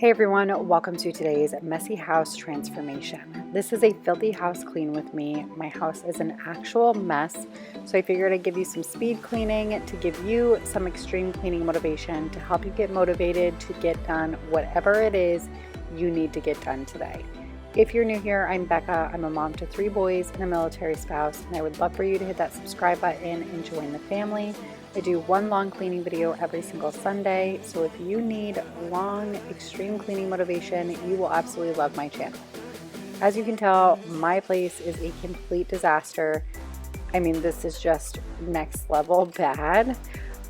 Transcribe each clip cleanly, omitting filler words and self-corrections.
Hey everyone, welcome to today's messy house transformation. This is a filthy house clean with me. My house is an actual mess, so I figured I'd give you some speed cleaning to give you some extreme cleaning motivation to help you get motivated to get done whatever it is you need to get done today. If you're new here, I'm Becca. I'm a mom to 3 boys and a military spouse, and I would love for you to hit that subscribe button and join the family. I do one long cleaning video every single Sunday, so if you need long, extreme cleaning motivation, you will absolutely love my channel. As you can tell, my place is a complete disaster. I mean, this is just next level bad.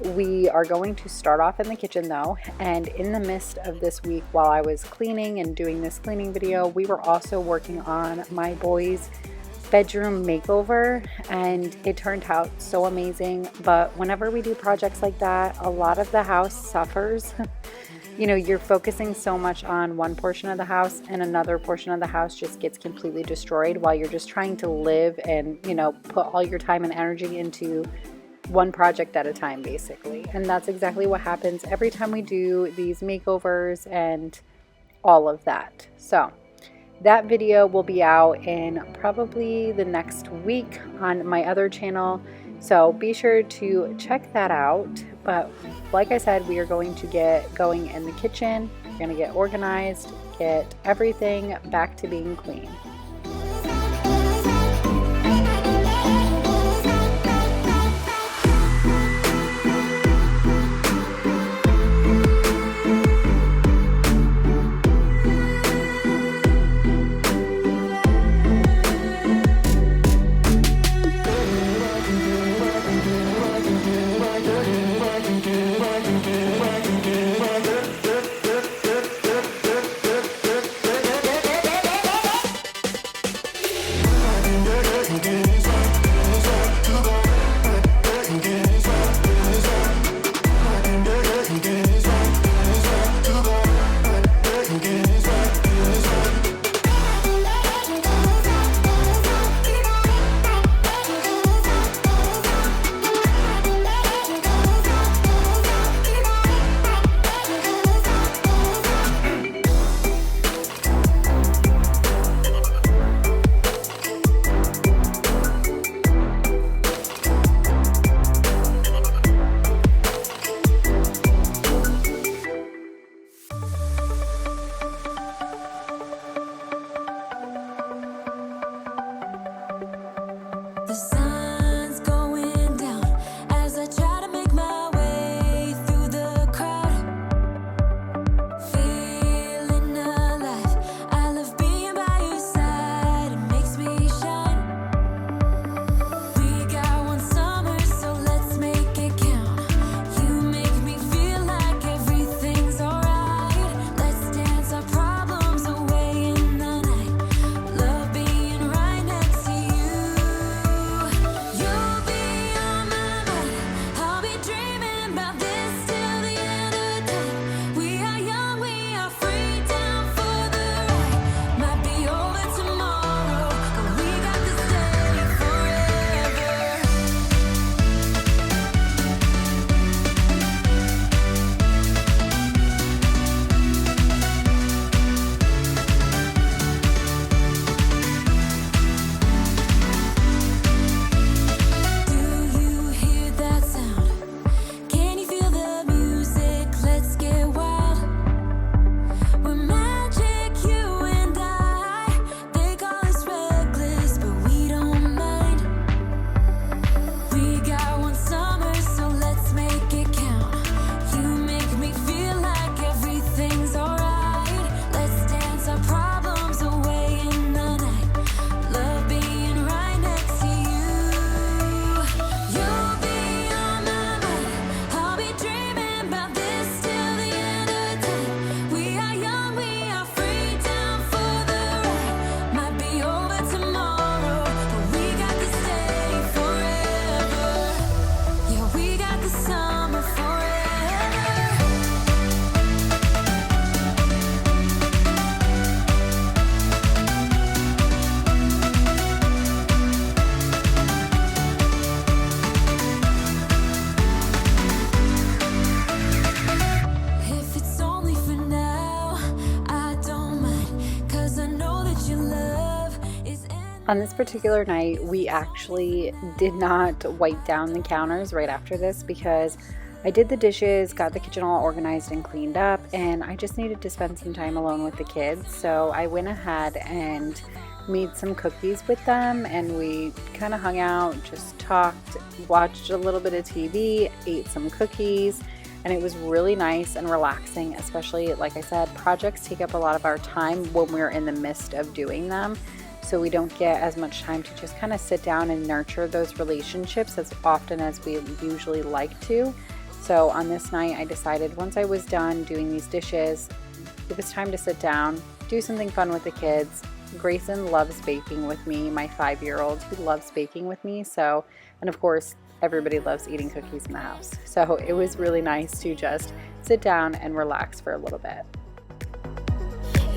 We are going to start off in the kitchen though, and in the midst of this week while I was cleaning and doing this cleaning video, we were also working on my boys' bedroom makeover, and it turned out so amazing. But whenever we do projects like that, a lot of the house suffers. You know, you're focusing so much on one portion of the house and another portion of the house just gets completely destroyed while you're just trying to live and, you know, put all your time and energy into one project at a time, basically. And that's exactly what happens every time we do these makeovers and all of that. So that video will be out in probably the next week on my other channel, so be sure to check that out. But like I said, we are going to get going in the kitchen. We're going to get organized, get everything back to being clean. On this particular night, we actually did not wipe down the counters right after this because I did the dishes, got the kitchen all organized and cleaned up, and I just needed to spend some time alone with the kids. So I went ahead and made some cookies with them, and we kind of hung out, just talked, watched a little bit of TV, ate some cookies, and it was really nice and relaxing. Especially, like I said, projects take up a lot of our time when we're in the midst of doing them. So we don't get as much time to just kind of sit down and nurture those relationships as often as we usually like to. So on this night, I decided once I was done doing these dishes, it was time to sit down, do something fun with the kids. Grayson loves baking with me, my 5-year-old. He loves baking with me. So, and of course, everybody loves eating cookies in the house. So it was really nice to just sit down and relax for a little bit.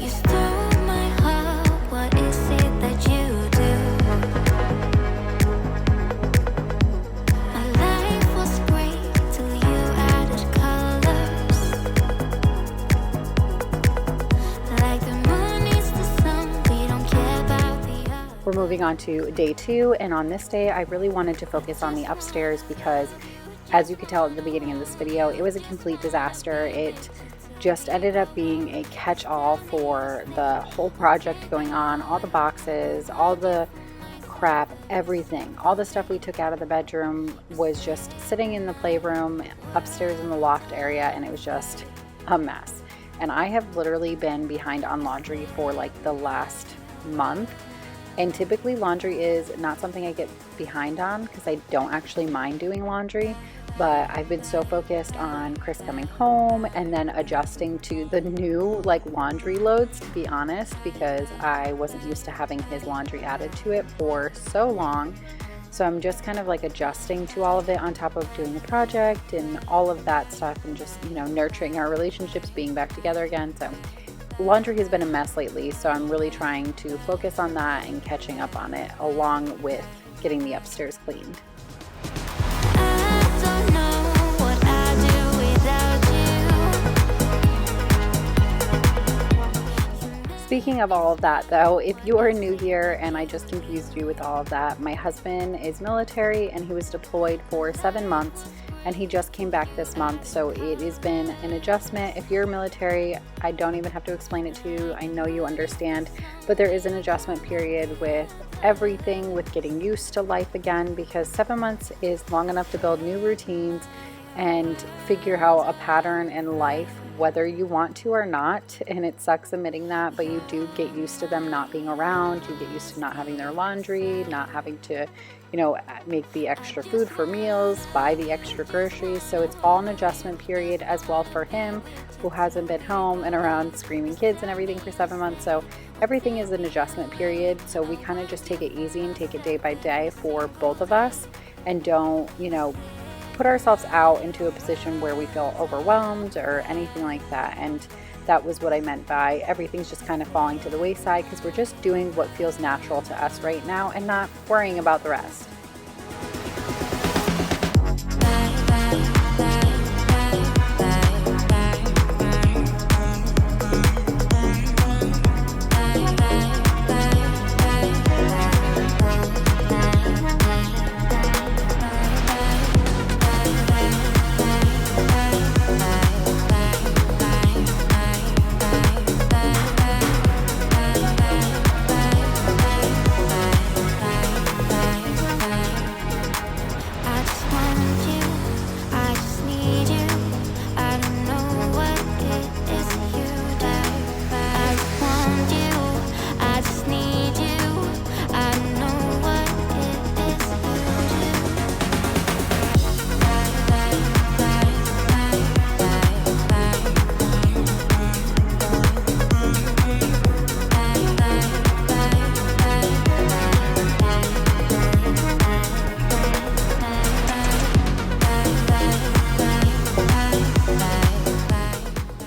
You stole my heart, what is it that you do? My life was great till you added colors. Like the moon is the sun, we don't care about the others. We're moving on to day 2, and on this day I really wanted to focus on the upstairs because, as you could tell at the beginning of this video, it was a complete disaster. It just ended up being a catch-all for the whole project going on. All the boxes, all the crap, everything, all the stuff we took out of the bedroom was just sitting in the playroom upstairs in the loft area, and it was just a mess. And I have literally been behind on laundry for like the last month, and typically laundry is not something I get behind on because I don't actually mind doing laundry. But I've been so focused on Chris coming home and then adjusting to the new like laundry loads, to be honest, because I wasn't used to having his laundry added to it for so long. So I'm just kind of like adjusting to all of it on top of doing the project and all of that stuff, and just, you know, nurturing our relationships, being back together again. So laundry has been a mess lately, so I'm really trying to focus on that and catching up on it along with getting the upstairs cleaned. Speaking of all of that though, if you are new here and I just confused you with all of that, my husband is military and he was deployed for 7 months and he just came back this month. So it has been an adjustment. If you're military, I don't even have to explain it to you. I know you understand, but there is an adjustment period with everything, with getting used to life again, because 7 months is long enough to build new routines and figure out a pattern in life, whether you want to or not. And it sucks admitting that, but you do get used to them not being around. You get used to not having their laundry, not having to, you know, make the extra food for meals, buy the extra groceries. So it's all an adjustment period as well for him, who hasn't been home and around screaming kids and everything for 7 months. So everything is an adjustment period. So we kind of just take it easy and take it day by day for both of us, and don't, you know, put ourselves out into a position where we feel overwhelmed or anything like that. And that was what I meant by everything's just kind of falling to the wayside, because we're just doing what feels natural to us right now and not worrying about the rest.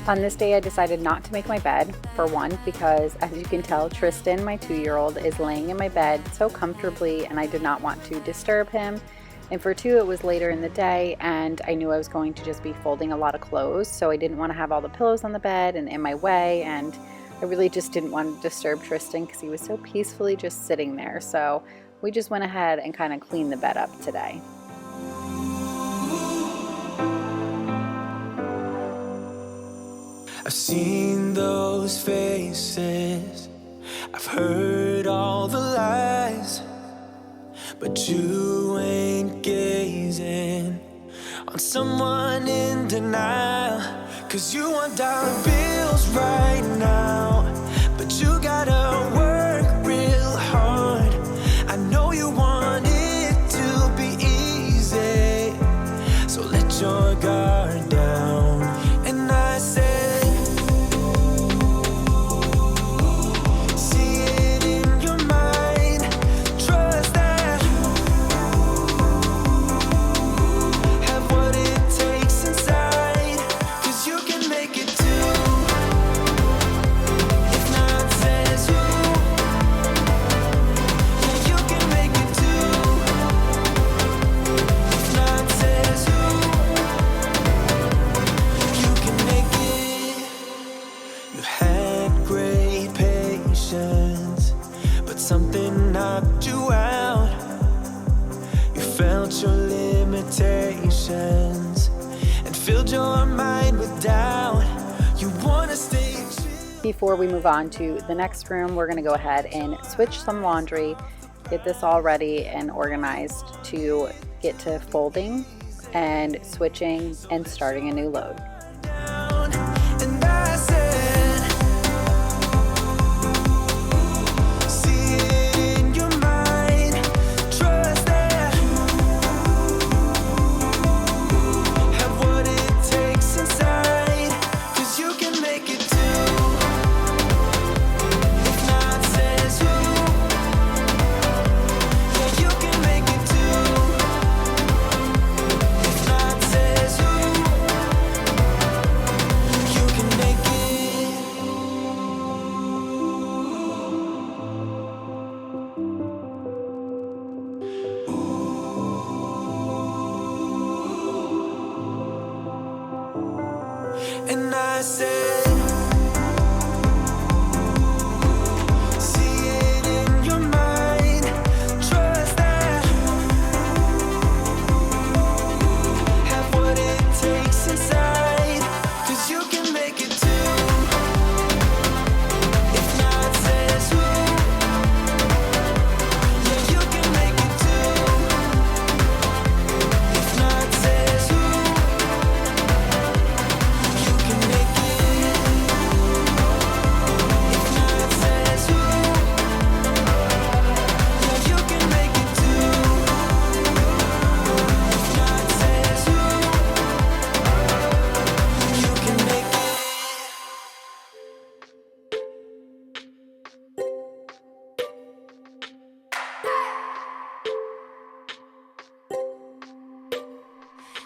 On this day, I decided not to make my bed, for one, because as you can tell, Tristan, my 2-year-old, is laying in my bed so comfortably and I did not want to disturb him. And for two, it was later in the day and I knew I was going to just be folding a lot of clothes, so I didn't want to have all the pillows on the bed and in my way. And I really just didn't want to disturb Tristan because he was so peacefully just sitting there. So we just went ahead and kind of cleaned the bed up today. I've seen those faces, I've heard all the lies, but you ain't gazing on someone in denial. 'Cause you want dollar bills right now, but you gotta work real hard. I know you want it to be easy, so let your guard down. And I said, see it in your mind, trust that have what it takes inside, 'cause you can make it too. If not says who, yeah, you can make it too. If not says who, you can make it. You had great patience, but something knocked you out. You felt your limitations and filled your mind with doubt. You wanna stay chill. Before we move on to the next room, we're gonna go ahead and switch some laundry, get this all ready and organized to get to folding and switching and starting a new load. And I said, see it in your mind, trust that have what it takes inside, 'cause you can make it too. If not says who, yeah, you can make it too. If not says who, you can make it. And I said, see it in your mind, trust that have what it takes inside, 'cause you can make it too. If not says who, yeah, you can make it too. If not says who, you can make it. If not says who, yeah, you can make it too. If not says who, you can make it.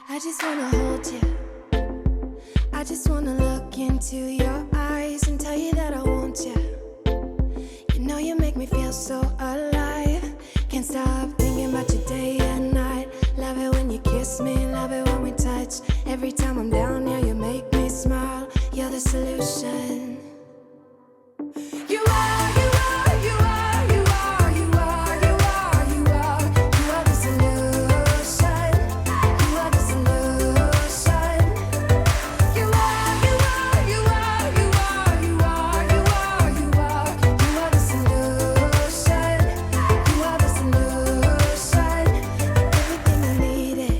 I just wanna hold you. I just wanna look into your eyes and tell you that I want you. You know you make me feel so alive. Can't stop thinking about you day and night. Love it when you kiss me, love it when we touch. Every time I'm down, yeah, you make me smile. You're the solution. You are, you are, you are, you are, you are, you are, you are. You are the solution. You are the solution. You are, you are, you are, you are, you are, you are, you are. You are the solution. You are the solution. Everything I needed.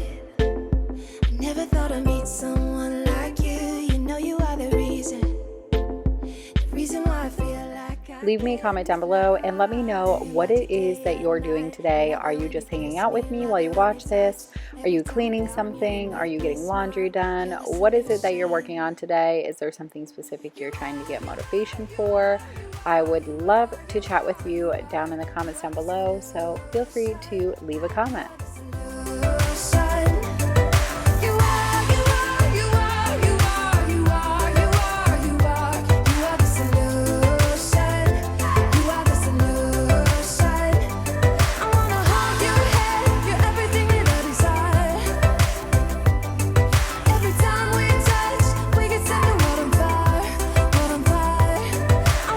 I never thought I'd meet someone like you. You know you are the reason why I feel like I. Leave me a comment down below and let me know what it is that you're doing today. Are you just hanging out with me while you watch this? Are you cleaning something? Are you getting laundry done? What is it that you're working on today? Is there something specific you're trying to get motivation for? I would love to chat with you down in the comments down below, so feel free to leave a comment. You are, you are, you are, you are, you are, you are, you are. You are the solution. You are the solution. I wanna hold your head. You're everything that I desire. Every time we touch, we get set the world on fire, world on fire. I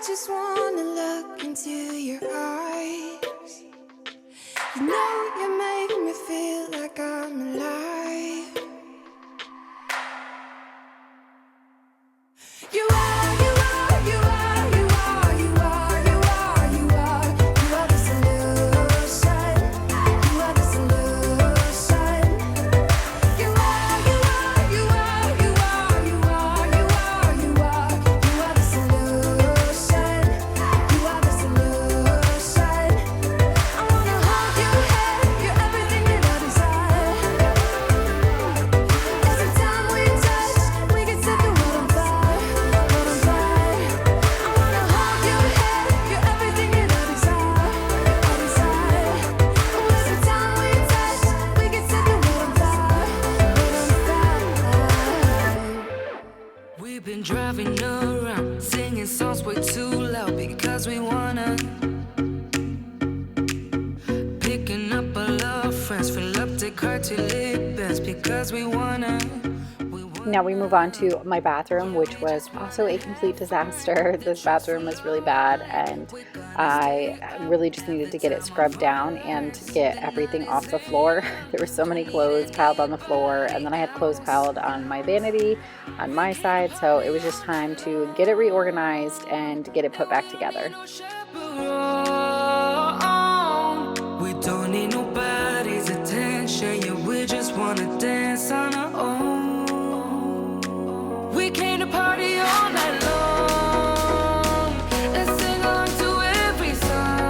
just wanna look into your eyes. You know you make me feel like I'm alive. You are, you are, you are, you are, you are, you are, you are. You are the solution. You are the solution. You are, you are, you are, you are, you are, you are, you are. You are the solution. You are the solution. I wanna hold your hand. You're everything that I desire. Every time we touch, we can set the world on fire, world on fire. I wanna hold your hand. You're everything that I desire, I desire. Every time we touch, we can set the world on fire, world on fire. We've been driving around, singing songs way too loud because we wanna. Picking up all our friends, fill up the car till it bends because we wanna. Now we move on to my bathroom, which was also a complete disaster. This bathroom was really bad, and I really just needed to get it scrubbed down and get everything off the floor. There were so many clothes piled on the floor, and then I had clothes piled on my vanity on my side, so it was just time to get it reorganized and get it put back together. We don't need nobody's attention, yeah, we just wanna dance on our own. We came to party all night long and sing along to every song.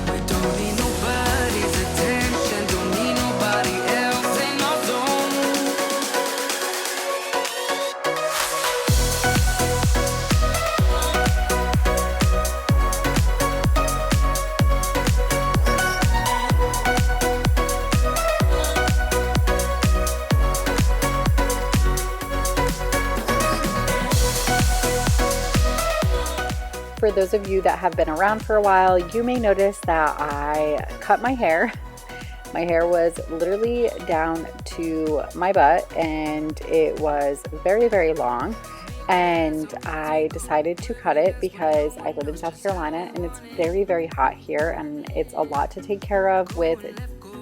We don't need nobody's attention, don't need nobody else in our zone. For those of you that have been around for a while, you may notice that I cut my hair. My hair was literally down to my butt, and it was very, very long. And I decided to cut it because I live in South Carolina and it's very, very hot here, and it's a lot to take care of with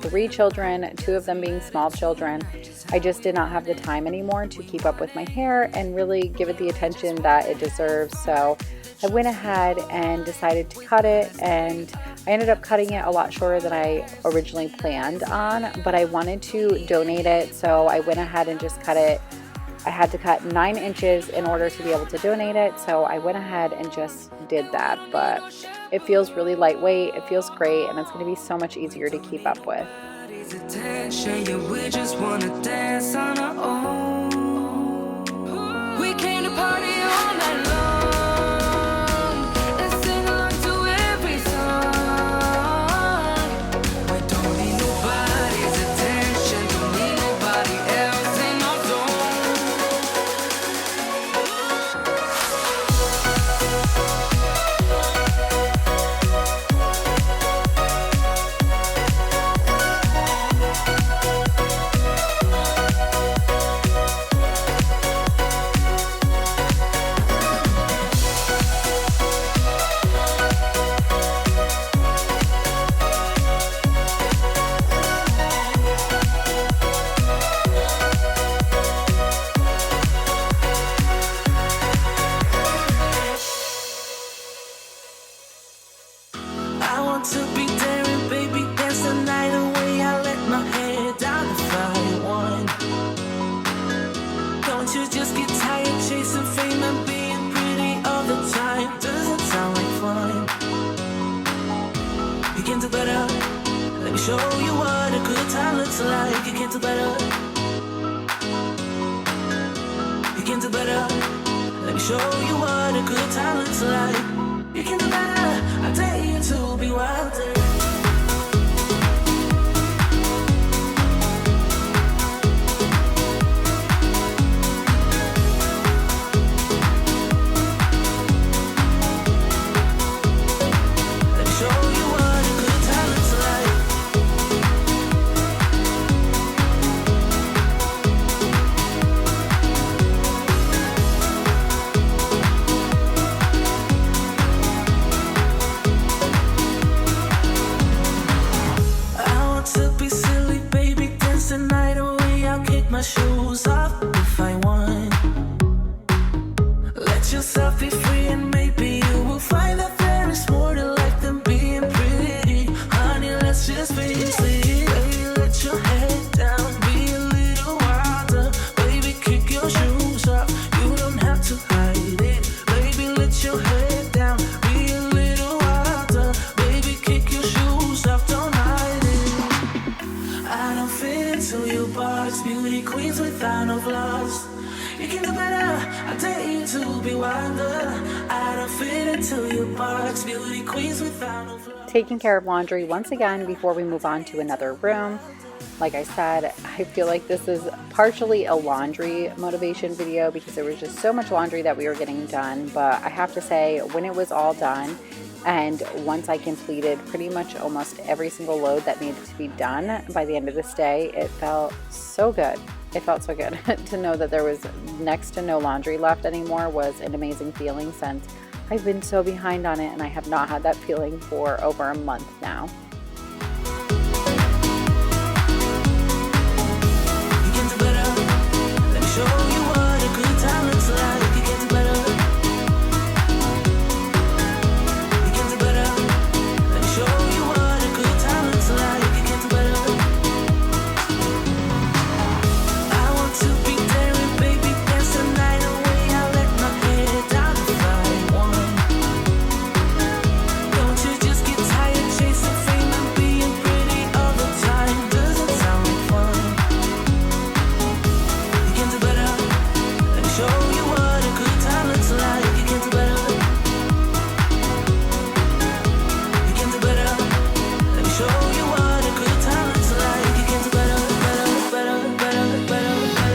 3 children, 2 of them being small children. I just did not have the time anymore to keep up with my hair and really give it the attention that it deserves. So I went ahead and decided to cut it, and I ended up cutting it a lot shorter than I originally planned on, but I wanted to donate it, so I went ahead and just cut it. I had to cut 9 inches in order to be able to donate it, so I went ahead and just did that. But it feels really lightweight, it feels great, and it's going to be so much easier to keep up with. Attention, yeah, we just wanna dance on our own. We came to party all night long and sing along to every song. We don't need nobody's attention, don't need nobody else in our to be daring, baby, dance the night away. I let my hair down if I want. Don't you just get tired chasing fame and being pretty all the time? Doesn't sound like fun. You can do better. Let me show you what a good time looks like. You can do better. You can do better. Let me show you what a good time looks like. You can do better. I dare you to be wilder. my shoes off if I want. Let yourself be free and maybe you will find that there is more to life than being pretty. Honey, let's just face it. Baby, let your head down, be a little wilder. Baby, kick your shoes off, you don't have to hide it. Baby, let your head down, be a little wilder. Baby, kick your shoes off, don't hide it. I don't fit into your box, beauty queens without no flaws. You can do better, I dare you to be wilder. I don't fit into your box, beauty queens without no flaws. Taking care of laundry once again before we move on to another room. Like I said, I feel like this is partially a laundry motivation video because there was just so much laundry that we were getting done. But I have to say, when it was all done, and once I completed pretty much almost every single load that needed to be done by the end of this day, it felt so good. It felt so good to know that there was next to no laundry left anymore. Was an amazing feeling since I've been so behind on it, and I have not had that feeling for over a month now. You can do better. Let me show you what a good time looks like. You can do better. You can do better. Let me show you what a good time looks like. You can do better. I want to be there and baby dance the night away. I let my head down if I want. Don't you just get tired chasing fame and being pretty all the time? Doesn't sound like fun. You can do better. Let me show you what a good time looks like. You can do better. You can do better. Let me show you what a good time looks like. You can do better, better, better, better, better, better,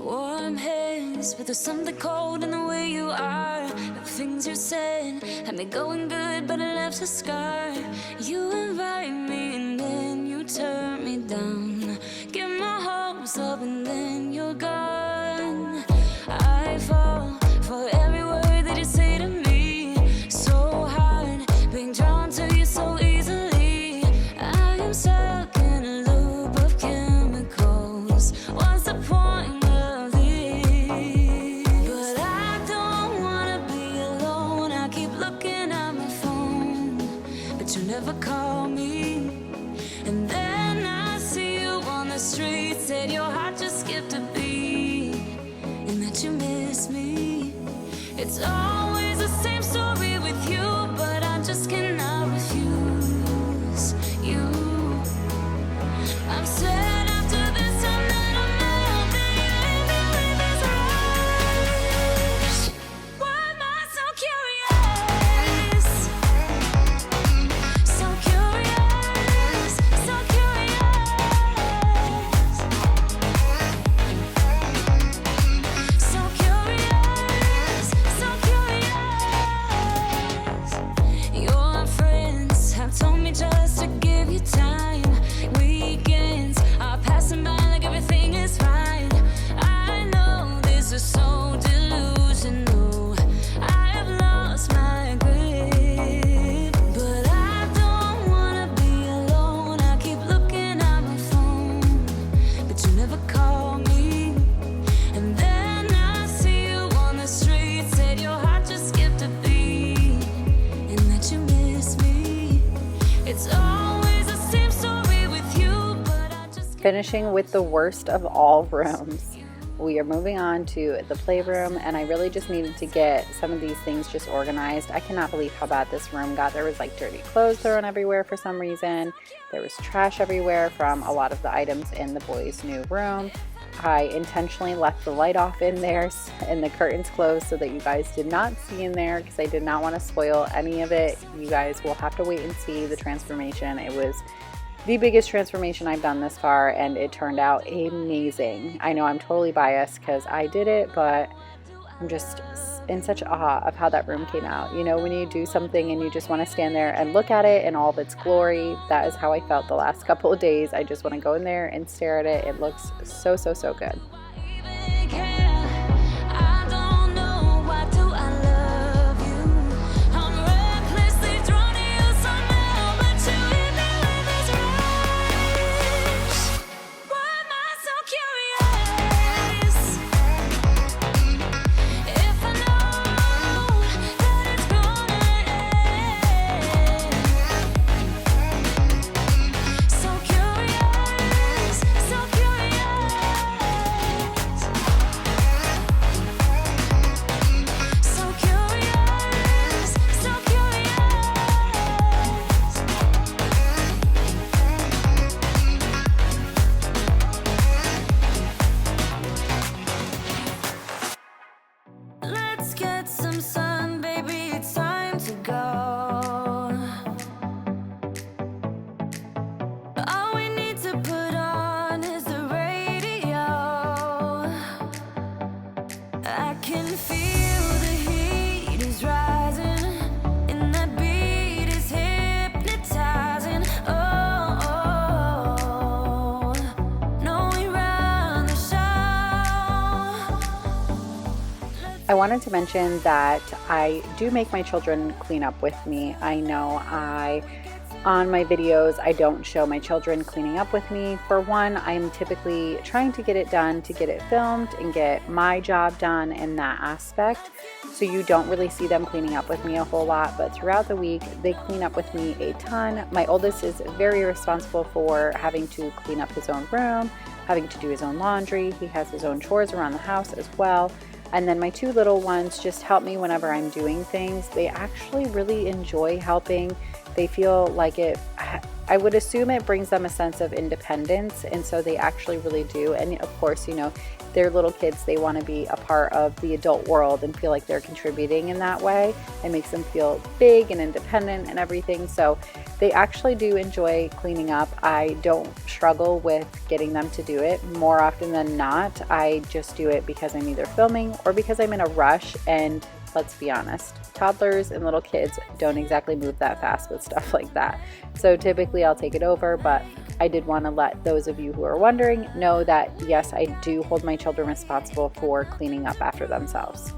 Warm hands, but there's something cold in the way you are. The things you said had me going good, but it left a scar. You invite me and then you turn me down. Get my hopes up and then you're gone. I fall for every word that you say to me. So hard, being drawn to you so easily. I am stuck in a loop of chemicals. What's the point of this? But I don't wanna be alone. I keep looking at my phone, but you never call me. And then I see you on the street. Said your heart just skipped a beat, and that you miss me. It's always the same story with you, but I just cannot refuse you. I'm sad after this time that I'm out there. You leave me with this rush. Why am I so curious? So curious, so curious. So curious, so curious. Your friends have told me just to give you time. Weekends are passing by like everything is fine. I know this is so delusional. I have lost my grip, but I don't wanna be alone. I keep looking at my phone, but you never call me. And then I see you on the street. Said your heart just skipped a beat, and that you miss me. It's always the same story with you, but I just Finishing with the worst of all rooms. We are moving on to the playroom, and I really just needed to get some of these things just organized. I cannot believe how bad this room got. There was like dirty clothes thrown everywhere for some reason. There was trash everywhere from a lot of the items in the boys' new room. I intentionally left the light off in there and the curtains closed so that you guys did not see in there, because I did not want to spoil any of it. You guys will have to wait and see the transformation. It was the biggest transformation I've done this far, and it turned out amazing. I know I'm totally biased because I did it, but I'm just in such awe of how that room came out. You know, when you do something and you just want to stand there and look at it in all of its glory, that is how I felt the last couple of days. I just want to go in there and stare at it. It looks so, so, so good. I wanted to mention that I do make my children clean up with me. I know on my videos, I don't show my children cleaning up with me. For one, I'm typically trying to get it done, to get it filmed and get my job done in that aspect. So you don't really see them cleaning up with me a whole lot, but throughout the week, they clean up with me a ton. My oldest is very responsible for having to clean up his own room, having to do his own laundry. He has his own chores around the house as well. And then my two little ones just help me whenever I'm doing things. They actually really enjoy helping. They feel like I would assume it brings them a sense of independence, and so they actually really do. And of course, you know, they're little kids. They want to be a part of the adult world and feel like they're contributing in that way. It makes them feel big and independent and everything. So they actually do enjoy cleaning up. I don't struggle with getting them to do it. More often than not, I just do it because I'm either filming or because I'm in a rush. And let's be honest, toddlers and little kids don't exactly move that fast with stuff like that. So typically I'll take it over, but I did want to let those of you who are wondering know that yes, I do hold my children responsible for cleaning up after themselves.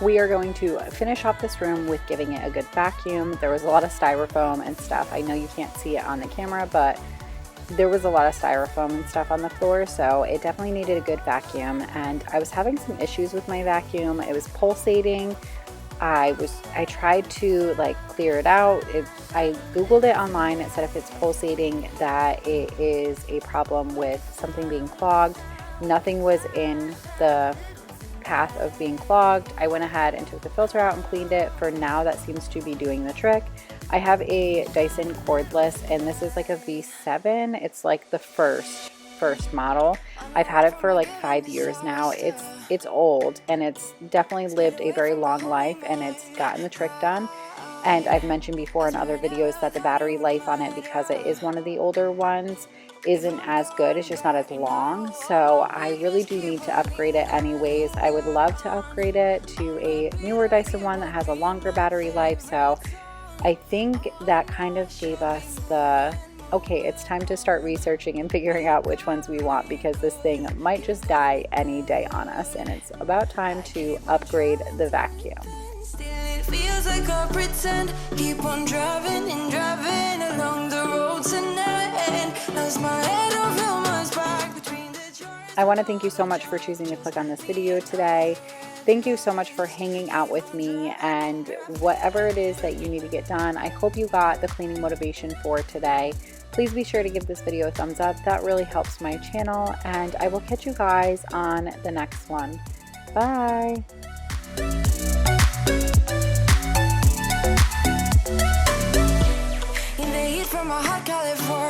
We are going to finish off this room with giving it a good vacuum. There was a lot of styrofoam and stuff. I know you can't see it on the camera, but there was a lot of styrofoam and stuff on the floor, so it definitely needed a good vacuum. And I was having some issues with my vacuum. It was pulsating. I tried to like clear it out. I googled it online. It said if it's pulsating that it is a problem with something being clogged. Nothing was in the path of being clogged. I went ahead and took the filter out and cleaned it. For now, that seems to be doing the trick. I have a Dyson cordless, and this is like a V7. It's like the first model. I've had it for like 5 years now. It's old, and it's definitely lived a very long life, and it's gotten the trick done. And I've mentioned before in other videos that the battery life on it, because it is one of the older ones, isn't as good. It's just not as long. So I really do need to upgrade it anyways. I would love to upgrade it to a newer Dyson one that has a longer battery life. So I think that kind of gave us the, okay, it's time to start researching and figuring out which ones we want, because this thing might just die any day on us, and it's about time to upgrade the vacuum. Feels like I pretend, keep on driving and driving along the road tonight. Lost my head over my back between the joints. I want to thank you so much for choosing to click on this video today. Thank you so much for hanging out with me, and whatever it is that you need to get done, I hope you got the cleaning motivation for today. Please be sure to give this video a thumbs up. That really helps my channel, and I will catch you guys on the next one. Bye. In the heat from a hot California.